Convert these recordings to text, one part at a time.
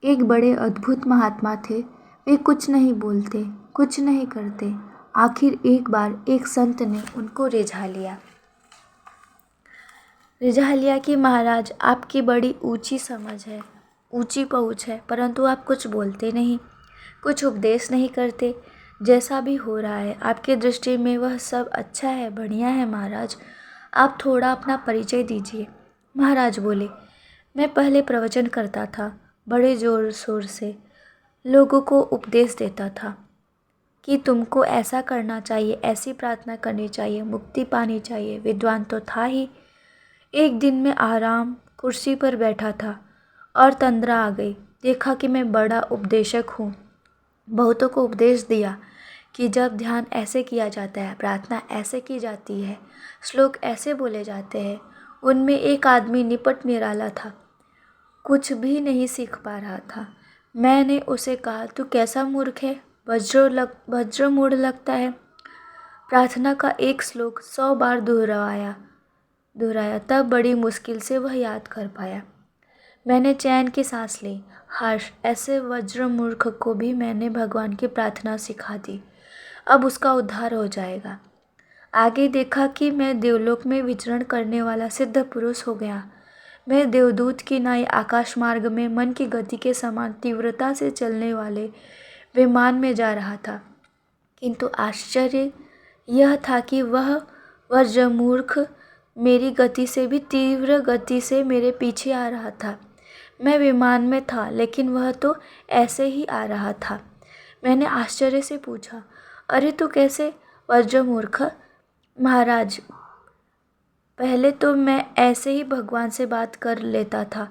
एक बड़े अद्भुत महात्मा थे। वे कुछ नहीं बोलते, कुछ नहीं करते। आखिर एक बार एक संत ने उनको रिझा लिया कि महाराज, आपकी बड़ी ऊंची समझ है, ऊंची पहुँच है, परंतु आप कुछ बोलते नहीं, कुछ उपदेश नहीं करते। जैसा भी हो रहा है आपकी दृष्टि में वह सब अच्छा है, बढ़िया है महाराज। आप थोड़ा अपना परिचय दीजिए। महाराज बोले, मैं पहले प्रवचन करता था, बड़े जोर शोर से लोगों को उपदेश देता था कि तुमको ऐसा करना चाहिए, ऐसी प्रार्थना करनी चाहिए, मुक्ति पानी चाहिए। विद्वान तो था ही। एक दिन मैं आराम कुर्सी पर बैठा था और तंद्रा आ गई। देखा कि मैं बड़ा उपदेशक हूँ। बहुतों को उपदेश दिया कि जब ध्यान ऐसे किया जाता है, प्रार्थना ऐसे की जाती है, श्लोक ऐसे बोले जाते हैं। उनमें एक आदमी निपट निराला था, कुछ भी नहीं सीख पा रहा था। मैंने उसे कहा, तू कैसा मूर्ख है, वज्र मूढ़ लगता है। प्रार्थना का एक श्लोक 100 बार दोहराया, तब बड़ी मुश्किल से वह याद कर पाया। मैंने चैन की सांस ली। हर्ष, ऐसे वज्र मूर्ख को भी मैंने भगवान की प्रार्थना सिखा दी, अब उसका उद्धार हो जाएगा। आगे देखा कि मैं देवलोक में विचरण करने वाला सिद्ध पुरुष हो गया। मैं देवदूत की नाई आकाश मार्ग में मन की गति के समान तीव्रता से चलने वाले विमान में जा रहा था। किंतु आश्चर्य यह था कि वह वज्रमूर्ख मेरी गति से भी तीव्र गति से मेरे पीछे आ रहा था। मैं विमान में था, लेकिन वह तो ऐसे ही आ रहा था। मैंने आश्चर्य से पूछा, अरे तू कैसे वज्रमूर्ख? महाराज, पहले तो मैं ऐसे ही भगवान से बात कर लेता था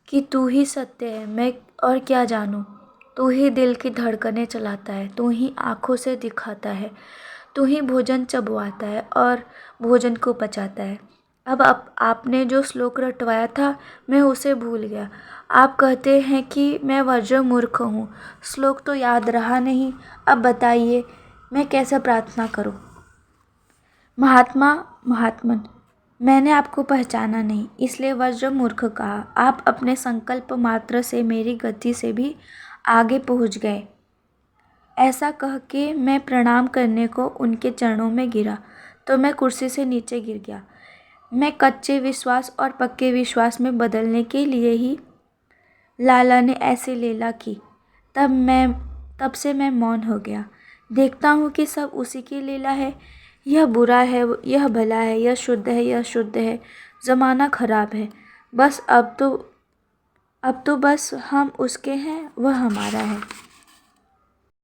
कि तू ही सत्य है, मैं और क्या जानूं। तू ही दिल की धड़कनें चलाता है, तू ही आँखों से दिखाता है, तू ही भोजन चबवाता है और भोजन को पचाता है। अब आपने जो श्लोक रटवाया था, मैं उसे भूल गया। आप कहते हैं कि मैं वज्र मूर्ख हूँ, श्लोक तो याद रहा नहीं। अब बताइए मैं कैसा प्रार्थना करूँ? महात्मन, मैंने आपको पहचाना नहीं, इसलिए वज्र मूर्ख कहा। आप अपने संकल्प मात्र से मेरी गति से भी आगे पहुँच गए। ऐसा कह के मैं प्रणाम करने को उनके चरणों में गिरा तो मैं कुर्सी से नीचे गिर गया। मैं कच्चे विश्वास और पक्के विश्वास में बदलने के लिए ही लाला ने ऐसी लीला की। तब से मैं मौन हो गया। देखता हूँ कि सब उसी की लीला है। यह बुरा है, यह भला है, यह शुद्ध है, यह शुद्ध है, ज़माना खराब है। बस अब तो बस हम उसके हैं, वह हमारा है।